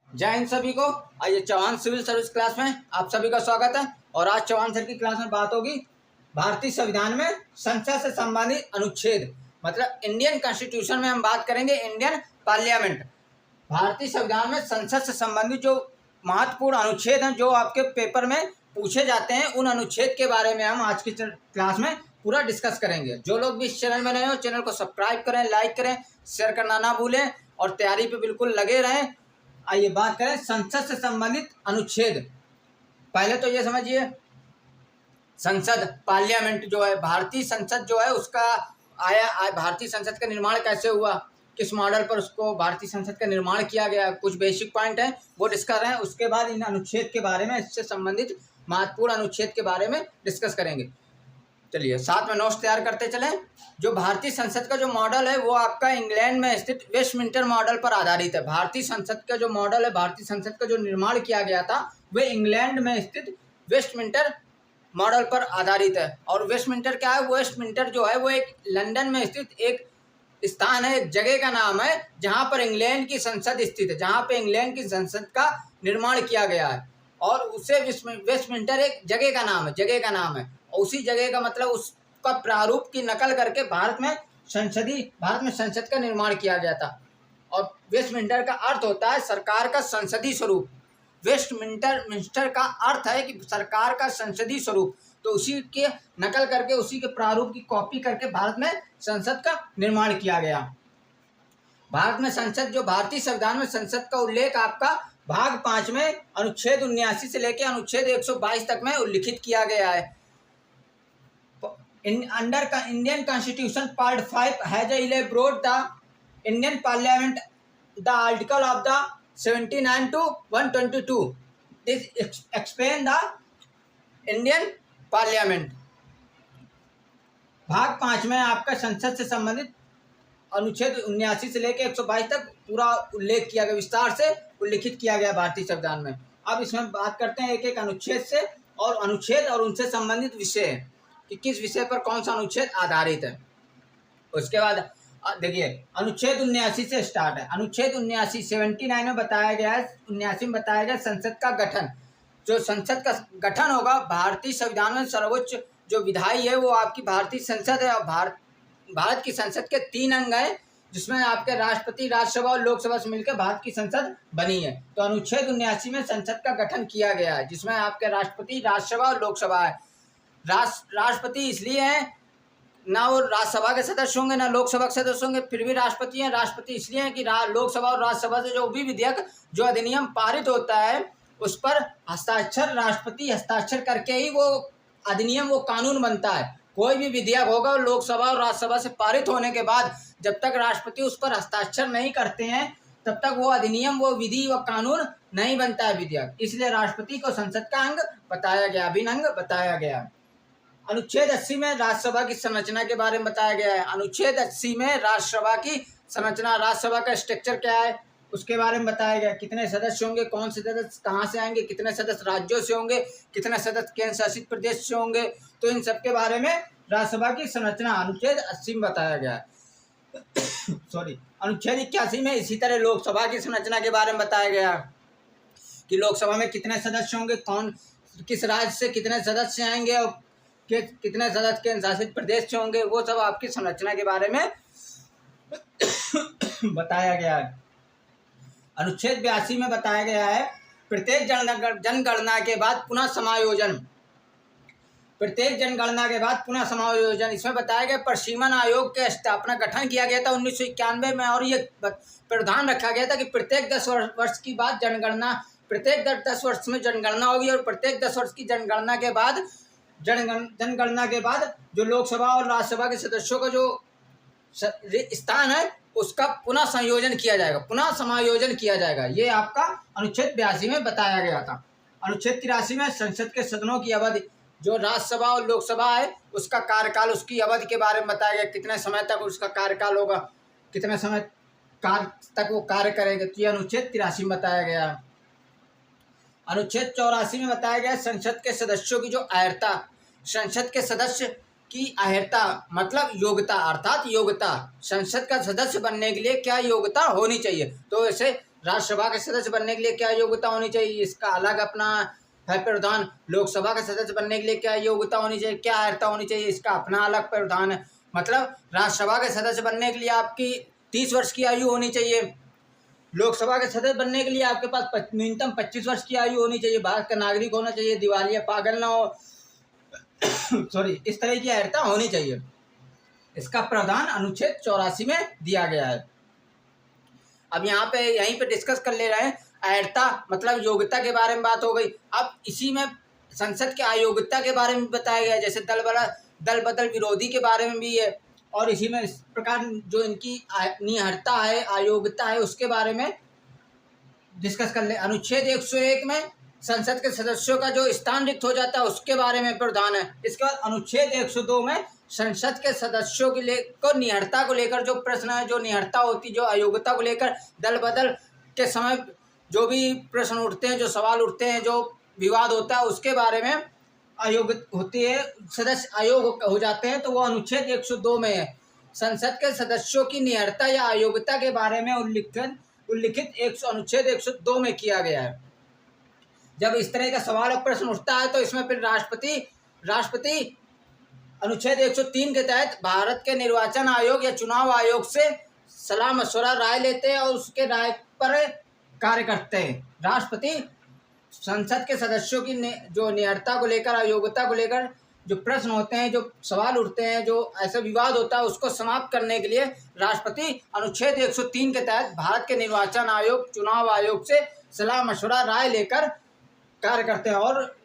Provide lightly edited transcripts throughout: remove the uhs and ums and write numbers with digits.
जय हिंद सभी को। आइए चौहान सिविल सर्विस क्लास में आप सभी का स्वागत है। और आज चौहान सर की क्लास में बात होगी भारतीय संविधान में संसद से संबंधित अनुच्छेद, मतलब इंडियन कॉन्स्टिट्यूशन में हम बात करेंगे इंडियन पार्लियामेंट। भारतीय संविधान में संसद से संबंधित जो महत्वपूर्ण अनुच्छेद हैं जो आपके पेपर में पूछे जाते हैं, उन अनुच्छेद के बारे में हम आज की क्लास में पूरा डिस्कस करेंगे। जो लोग भी इस चैनल में नए हो, चैनल को सब्सक्राइब करें, लाइक करें, शेयर करना ना भूलें और तैयारी पे बिल्कुल लगे रहें। आइए बात करें संसद से संबंधित अनुच्छेद। पहले तो ये समझिए, संसद पार्लियामेंट जो है, भारतीय संसद जो है उसका भारतीय संसद का निर्माण कैसे हुआ, किस मॉडल पर उसको भारतीय संसद का निर्माण किया गया, कुछ बेसिक पॉइंट है वो डिस्कस करें। उसके बाद इन अनुच्छेद के बारे में, इससे संबंधित महत्वपूर्ण अनुच्छेद के बारे में डिस्कस करेंगे। चलिए साथ में नोट्स तैयार करते चलें। जो भारतीय संसद का जो मॉडल है वो आपका इंग्लैंड में स्थित वेस्टमिंस्टर मॉडल पर आधारित है। भारतीय संसद का जो मॉडल है, भारतीय संसद का जो निर्माण किया गया था वह इंग्लैंड में स्थित वेस्टमिंस्टर मॉडल पर आधारित है। और वेस्टमिंस्टर क्या है? वेस्टमिंस्टर जो है वो एक लंदन में स्थित एक स्थान है, एक जगह का नाम है जहाँ पर इंग्लैंड की संसद स्थित है, जहाँ पे इंग्लैंड की संसद का निर्माण किया गया है। और उसे वेस्टमिंस्टर एक जगह का नाम है, जगह का नाम है। और उसी जगह का मतलब उसका प्रारूप की नकल करके भारत में संसद का निर्माण किया गया था। और वेस्टमिंस्टर का अर्थ होता है सरकार का संसदीय स्वरूप। वेस्टमिंस्टर का अर्थ है कि सरकार का संसदीय स्वरूप। तो उसी के नकल करके, उसी के प्रारूप की कॉपी करके भारत में संसद का निर्माण किया गया। भारत में संसद, जो भारतीय संविधान में संसद का उल्लेख आपका भाग 5 में अनुच्छेद 79 से लेकर अनुच्छेद 122 तक में उल्लिखित किया गया है। Under Indian Constitution Part 5 has elaborated the Indian Parliament, the article of the 79 to 122. This explain the Indian Parliament. भाग 5 में आपका संसद से संबंधित अनुच्छेद 79 से लेकर 122 तक पूरा उल्लेख किया गया, विस्तार से उल्लिखित किया गया भारतीय संविधान में। अब इसमें बात करते हैं एक एक अनुच्छेद से, और अनुच्छेद और उनसे संबंधित विषय कि किस विषय पर कौन सा अनुच्छेद आधारित है। उसके बाद देखिए, अनुच्छेद 79 से स्टार्ट है। अनुच्छेद 79 में बताया गया है, 79 में बताया गया संसद का गठन। जो संसद का गठन होगा, भारतीय संविधान में सर्वोच्च जो विधायी है वो आपकी भारतीय संसद है। और भारत की संसद के 3 अंग हैं, जिसमें आपके राष्ट्रपति, राज्यसभा और लोकसभा से मिलकर भारत की संसद बनी है। तो अनुच्छेद 79 में संसद का गठन किया गया है, जिसमें आपके राष्ट्रपति, राज्यसभा और लोकसभा है। राष्ट्रपति इसलिए हैं, ना वो राज्यसभा के सदस्य होंगे ना लोकसभा के सदस्य होंगे, फिर भी राष्ट्रपति हैं। राष्ट्रपति इसलिए हैं कि लोकसभा और राज्यसभा से जो भी विधेयक, जो अधिनियम पारित होता है, उस पर हस्ताक्षर, राष्ट्रपति हस्ताक्षर करके ही वो अधिनियम, वो कानून बनता है। कोई भी विधेयक होगा लोकसभा और राज्यसभा से पारित होने के बाद, जब तक राष्ट्रपति उस पर हस्ताक्षर नहीं करते हैं, तब तक वो अधिनियम, वो विधि, वो कानून नहीं बनता है विधेयक। इसलिए राष्ट्रपति को संसद का अंग बताया गया, अभिन्न अंग बताया गया। अनुच्छेद 80 में राज्यसभा की संरचना के बारे में बताया गया है। अनुच्छेद 80 में राज्यसभा की संरचना, राज्यसभा का स्ट्रक्चर क्या है उसके बारे में बताया गया। कितने सदस्य होंगे, कौन से सदस्य कहाँ से आएंगे, कितने सदस्य राज्यों से होंगे, कितने सदस्य केंद्र शासित प्रदेश से होंगे, तो इन सब के बारे में राज्यसभा की संरचना अनुच्छेद 80 में बताया गया है। सॉरी, अनुच्छेद 81 में इसी तरह लोकसभा की संरचना के बारे में बताया गया कि लोकसभा में कितने सदस्य होंगे, कौन किस राज्य से कितने सदस्य आएंगे और कितने सदस्य केंद्र शासित प्रदेश से होंगे, वो सब आपकी संरचना के बारे में बताया गया है। अनुच्छेद 82 में बताया गया है प्रत्येक जनगणना के बाद पुनः समायोजन। प्रत्येक जनगणना के बाद पुनः समायोजन, इसमें बताया गया प्रशीमन आयोग के स्थापना गठन किया गया था 1991 में। और ये प्रावधान रखा गया था कि प्रत्येक 10 वर्ष की बाद जनगणना, प्रत्येक 10 वर्ष में जनगणना होगी, और प्रत्येक 10 वर्ष की जनगणना के बाद जनगणना के बाद जो लोकसभा और राज्यसभा के सदस्यों का जो स्थान है उसका पुनः संयोजन किया जाएगा, पुनः समायोजन किया जाएगा। ये आपका अनुच्छेद 82 में बताया गया था। अनुच्छेद 83 में संसद के सदनों की अवधि, जो राज्यसभा और लोकसभा है उसका कार्यकाल, उसकी अवधि के बारे में बताया गया, कितने समय तक उसका कार्यकाल होगा, कितने समय तक वो कार्य करेंगे। तो ये अनुच्छेद 83 में बताया गया। अनुच्छेद 84 में बताया गया संसद के सदस्यों की जो अहर्ता, संसद के सदस्य की अहर्ता मतलब योग्यता, अर्थात योग्यता, संसद का सदस्य बनने के लिए क्या योग्यता होनी चाहिए। तो ऐसे राज्यसभा के सदस्य बनने के लिए क्या योग्यता होनी चाहिए, इसका अलग अपना है प्रावधान। लोकसभा के सदस्य बनने के लिए क्या योग्यता होनी चाहिए, क्या अर्हता होनी चाहिए, इसका अपना अलग प्रावधान है। मतलब राज्यसभा के सदस्य बनने के लिए आपकी 30 वर्ष की आयु होनी चाहिए, लोकसभा के सदस्य बनने के लिए आपके पास न्यूनतम 25 वर्ष की आयु होनी चाहिए, भारत का नागरिक होना चाहिए, दिवालिया पागल ना हो सॉरी, इस तरह की अर्हता होनी चाहिए। इसका प्रावधान अनुच्छेद 84 में दिया गया है। अब यहाँ पे यहीं पे डिस्कस कर ले रहे हैं, अर्हता मतलब योग्यता के बारे में बात हो गई। अब इसी में संसद के अयोग्यता के बारे में बताया गया, जैसे दल बदल विरोधी के बारे में भी है, और इसी में इस प्रकार जो इनकी निहरता है, अयोग्यता है, उसके बारे में डिस्कस कर ले। अनुच्छेद 101 में संसद के सदस्यों का जो स्थान रिक्त हो जाता है उसके बारे में प्रावधान है। इसके बाद अनुच्छेद 102 में संसद के सदस्यों के को निहरता को लेकर जो प्रश्न है, जो निहरता होती, जो अयोग्यता को लेकर दल बदल के समय जो भी प्रश्न उठते हैं, जो सवाल उठते हैं, जो विवाद होता है, उसके बारे में अयोग्य होती है, सदस्य अयोग्य हो जाते हैं, तो वो अनुच्छेद 102 में है। संसद के सदस्यों की निहरता या अयोग्यता के बारे में उल्लिखित अनुच्छेद 102 में किया गया है। जब इस तरह का सवाल और प्रश्न उठता है तो इसमें फिर राष्ट्रपति अनुच्छेद 103 के तहत भारत के निर्वाचन आयोग या चुनाव आयोग से सलाह मशवरा राय लेते हैं और उसके राय पर कार्य करते हैं। राष्ट्रपति संसद के सदस्यों की जो निहरता को लेकर, अयोग्यता को लेकर जो प्रश्न होते हैं, जो सवाल उठते हैं, जो ऐसा विवाद होता है, उसको समाप्त करने के लिए राष्ट्रपति अनुच्छेद 103 के तहत भारत के निर्वाचन आयोग, चुनाव आयोग से सलाह मशवरा राय लेकर कार्य करते हैं, और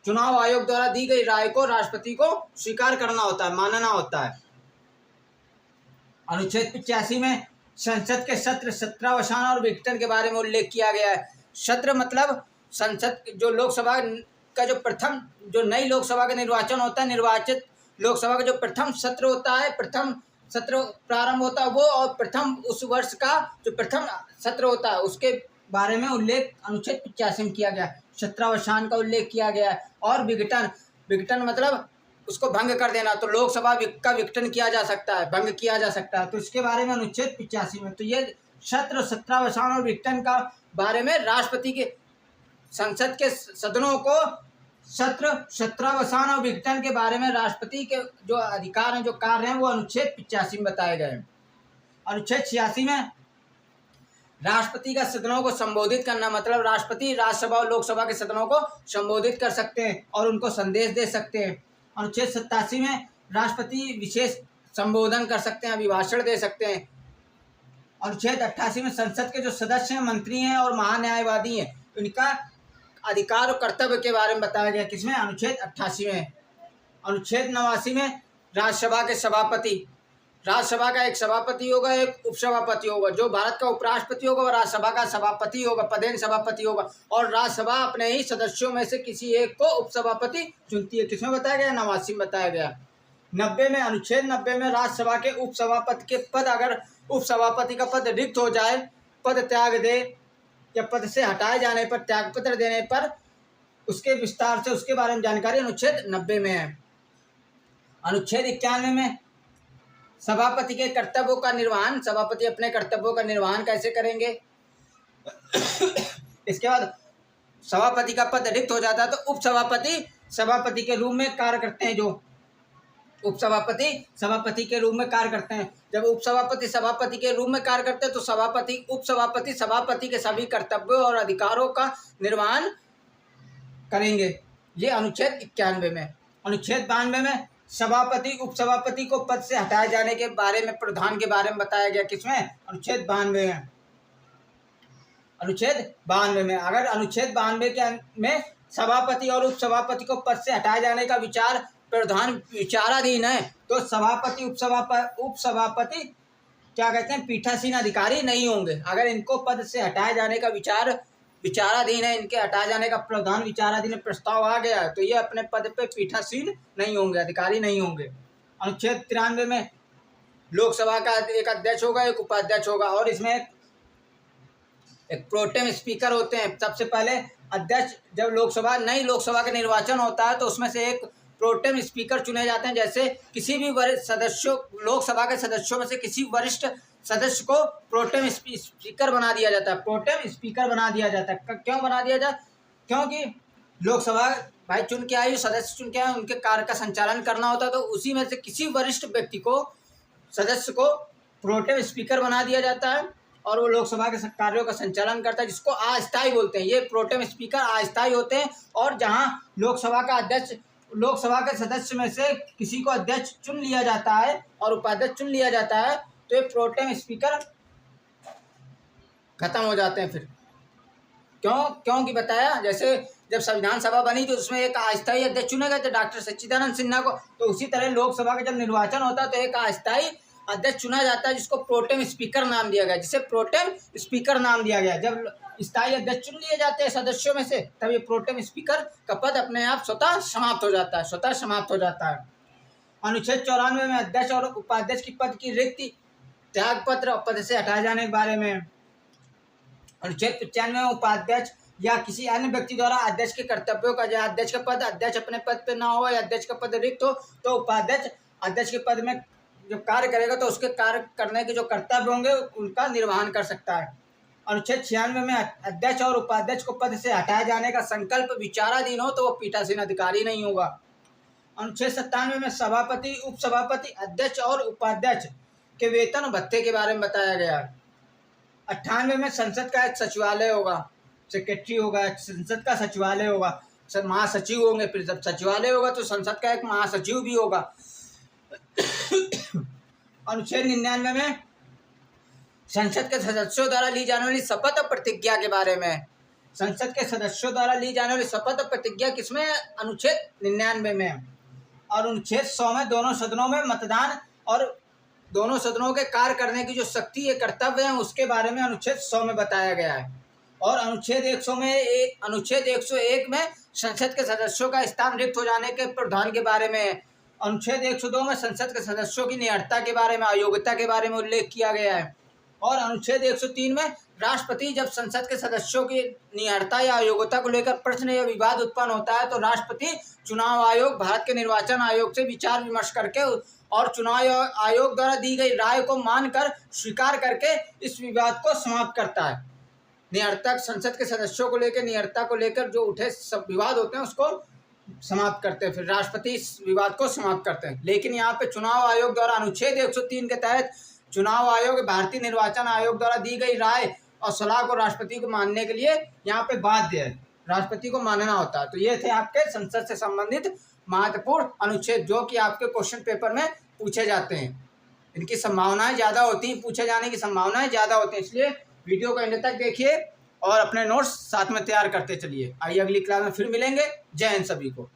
चुनाव आयोग द्वारा दी गई राय को राष्ट्रपति को स्वीकार करना होता है, मानना होता है। अनुच्छेद 85 में संसद के सत्र, सत्रावसान और विघटन के बारे में उल्लेख किया गया है। सत्र मतलब संसद जो लोकसभा का जो प्रथम, जो नई लोकसभा का निर्वाचन होता है, निर्वाचित लोकसभा का जो प्रथम सत्र होता है, प्रथम सत्र प्रारंभ होता है वो, और प्रथम उस वर्ष का जो प्रथम सत्र होता है उसके बारे में उल्लेख अनुच्छेद 85 में किया गया है। सत्रावसान का उल्लेख किया गया है। और विघटन मतलब उसको भंग कर देना, तो लोकसभा का विघटन किया जा सकता है, भंग किया जा सकता है, तो इसके बारे में अनुच्छेद 85 में। तो ये सत्र, सत्रावसान और विघटन का बारे में राष्ट्रपति के संसद के सदनों को सत्र, सत्रावसान और विघटन के बारे में राष्ट्रपति के जो अधिकार हैं, जो कार्य हैं, वो अनुच्छेद 85 में बताए गए हैं। अनुच्छेद 86 में राष्ट्रपति का सदनों को संबोधित करना, मतलब राष्ट्रपति राज्यसभा और लोकसभा के सदनों को संबोधित कर सकते हैं और उनको संदेश दे सकते हैं। अनुच्छेद 87 में राष्ट्रपति विशेष संबोधन कर सकते हैं, अभिभाषण दे सकते हैं। अनुच्छेद 88 में संसद के जो सदस्य हैं, मंत्री हैं और महान्यायवादी हैं, उनका अधिकार और कर्तव्य के बारे में बताया गया। किसमें? अनुच्छेद 88 में। अनुच्छेद 89 में राज्यसभा के सभापति, राज्यसभा का एक सभापति होगा, एक उपसभापति होगा। जो भारत का उपराष्ट्रपति होगा वह राज्यसभा का सभापति होगा, पदेन सभापति होगा, और राज्यसभा अपने ही सदस्यों में से किसी एक को उपसभापति चुनती है। किसमें बताया गया? 89 में बताया गया। 90 में, अनुच्छेद 90 में राज्यसभा के उपसभापति के पद, अगर उपसभापति का पद रिक्त हो जाए, पद त्याग दे या पद से हटाए जाने पर, त्यागपत्र देने पर, उसके विस्तार से उसके बारे में जानकारी अनुच्छेद 90 में है। अनुच्छेद 91 में सभापति के कर्तव्यों का निर्वहन, सभापति अपने कर्तव्यों का निर्वहन कैसे करेंगे। इसके बाद सभापति का पद रिक्त हो जाता है तो उपसभापति सभापति के रूप में कार्य करते हैं। जो उपसभापति सभापति के रूप में कार्य करते हैं, जब उपसभापति सभापति के रूप में कार्य करते हैं तो उपसभापति सभापति के सभी कर्तव्यों और अधिकारों का निर्वहन करेंगे। ये अनुच्छेद 91 में। अनुच्छेद 92 में सभापति उपसभापति को पद से हटाए जाने के बारे में, प्रावधान के बारे में बताया गया। किसमें? अनुच्छेद 92 में। अनुच्छेद 92 में अगर अनुच्छेद 92 के में सभापति और उपसभापति को पद से हटाए जाने का प्रावधान विचाराधीन है तो सभापति उपसभापति क्या कहते हैं, पीठासीन अधिकारी नहीं होंगे। अगर इनको पद से हटाए जाने का विचाराधीन है, इनके हटाए जाने का प्रावधान विचाराधीन प्रस्ताव आ गया है, तो ये अपने पद पे पीठासीन नहीं होंगे, अधिकारी नहीं होंगे। अनुच्छेद 93 में लोकसभा का एक अध्यक्ष होगा, एक उपाध्यक्ष होगा, और इसमें एक प्रोटेम स्पीकर होते हैं। सबसे पहले अध्यक्ष, जब नई लोकसभा का निर्वाचन होता है तो उसमें से एक प्रोटेम स्पीकर चुने जाते हैं। जैसे किसी भी वरिष्ठ सदस्यों, लोकसभा के सदस्यों में से किसी वरिष्ठ सदस्य को प्रोटेम स्पीकर बना दिया जाता है, प्रोटेम स्पीकर बना दिया जाता है। क्यों बना दिया जाता? क्योंकि लोकसभा भाई चुन के आई, सदस्य चुन के आए, उनके कार्य का संचालन करना होता है, तो उसी में से किसी वरिष्ठ व्यक्ति को, सदस्य को प्रोटेम स्पीकर बना दिया जाता है और वो लोकसभा के कार्यों का संचालन करता है, जिसको अस्थायी बोलते हैं। ये प्रोटेम स्पीकर अस्थायी होते हैं और जहां लोकसभा का अध्यक्ष, लोकसभा के सदस्य में से किसी को अध्यक्ष चुन लिया जाता है और उपाध्यक्ष चुन लिया जाता है, तो ये प्रोटेम स्पीकर खत्म हो जाते हैं। फिर क्योंकि बताया, जैसे जब संविधान सभा बनी तो उसमें एक अस्थायी अध्यक्ष चुने गए थे डॉक्टर सच्चिदानंद सिन्हा को, तो उसी तरह लोकसभा का जब निर्वाचन होता है तो एक अस्थायी अध्यक्ष चुना जाता है जिसको प्रोटेम स्पीकर नाम दिया गया, जिसे प्रोटेम स्पीकर नाम दिया गया। जब स्थायी अध्यक्ष चुन लिए जाते हैं सदस्यों में से, तब ये प्रोटेम स्पीकर का पद अपने आप स्वतः समाप्त हो जाता है, स्वतः समाप्त हो जाता है। अनुच्छेद 94 में अध्यक्ष और उपाध्यक्ष की पद की रिक्ति, त्याग पत्र और पद से हटाए जाने के बारे में। अनुच्छेद 95 में उपाध्यक्ष या किसी अन्य व्यक्ति द्वारा अध्यक्ष के कर्तव्यों का, या अध्यक्ष का पद, अध्यक्ष अपने पद पे ना हो या अध्यक्ष का पद रिक्त हो, तो उपाध्यक्ष अध्यक्ष के पद में जो कार्य करेगा तो उसके कार्य करने के जो कर्तव्य होंगे उनका निर्वहन कर सकता है। अनुच्छेद 96 में अध्यक्ष और उपाध्यक्ष को पद से हटाए जाने का संकल्प विचाराधीन हो तो वो पीठासीन अधिकारी नहीं होगा। अनुच्छेद 97 में सभापति, उपसभापति, अध्यक्ष और उपाध्यक्ष के वेतन और भत्ते के बारे में बताया गया है। 98 में संसद का एक सचिवालय होगा, सेक्रेटरी होगा, संसद का सचिवालय होगा, महासचिव होंगे, फिर जब सचिवालय होगा तो संसद का एक महासचिव भी होगा। अनुच्छेद 99 में संसद के सदस्यों द्वारा ली जाने वाली शपथ और प्रतिज्ञा के बारे में। संसद के सदस्यों द्वारा ली जाने वाली शपथ और प्रतिज्ञा किसमें? अनुच्छेद 99 में। और अनुच्छेद 100 में दोनों सदनों में मतदान और दोनों सदनों के कार्य करने की जो शक्ति, ये कर्तव्य है, उसके बारे में अनुच्छेद 100 में बताया गया है। और अनुच्छेद 101 में संसद के सदस्यों का स्थान रिक्त हो जाने के प्रावधान के बारे में। अनुच्छेद 102 में संसद के सदस्यों की नियर्ता के बारे में, अयोग्यता के बारे में उल्लेख किया गया है। और अनुच्छेद 103 में राष्ट्रपति जब संसद के सदस्यों की नियर्ता या अयोग्यता को लेकर प्रश्न या विवाद उत्पन्न होता है तो राष्ट्रपति चुनाव आयोग, भारत के निर्वाचन आयोग से विचार विमर्श करके और चुनाव आयोग द्वारा दी गई राय को मानकर स्वीकार करके इस विवाद को समाप्त करता है। नियर्ता, संसद के सदस्यों को लेकर, नियर्ता को लेकर जो उठे सब विवाद होते हैं उसको समाप्त करते हैं, फिर राष्ट्रपति इस विवाद को समाप्त करते हैं। लेकिन यहाँ पे चुनाव आयोग द्वारा अनुच्छेद 103 के तहत चुनाव आयोग, भारतीय निर्वाचन आयोग द्वारा दी गई राय और सलाह को राष्ट्रपति को मानने के लिए यहाँ पे बाध्य है, राष्ट्रपति को मानना होता है। तो ये थे आपके संसद से संबंधित महत्वपूर्ण अनुच्छेद जो कि आपके क्वेश्चन पेपर में पूछे जाते हैं। इनकी संभावनाएं ज़्यादा होती हैं, पूछे जाने की संभावनाएं ज़्यादा होती हैं, इसलिए वीडियो को एंड तक देखिए और अपने नोट्स साथ में तैयार करते चलिए। आइए अगली क्लास में फिर मिलेंगे। जय हिंद सभी को।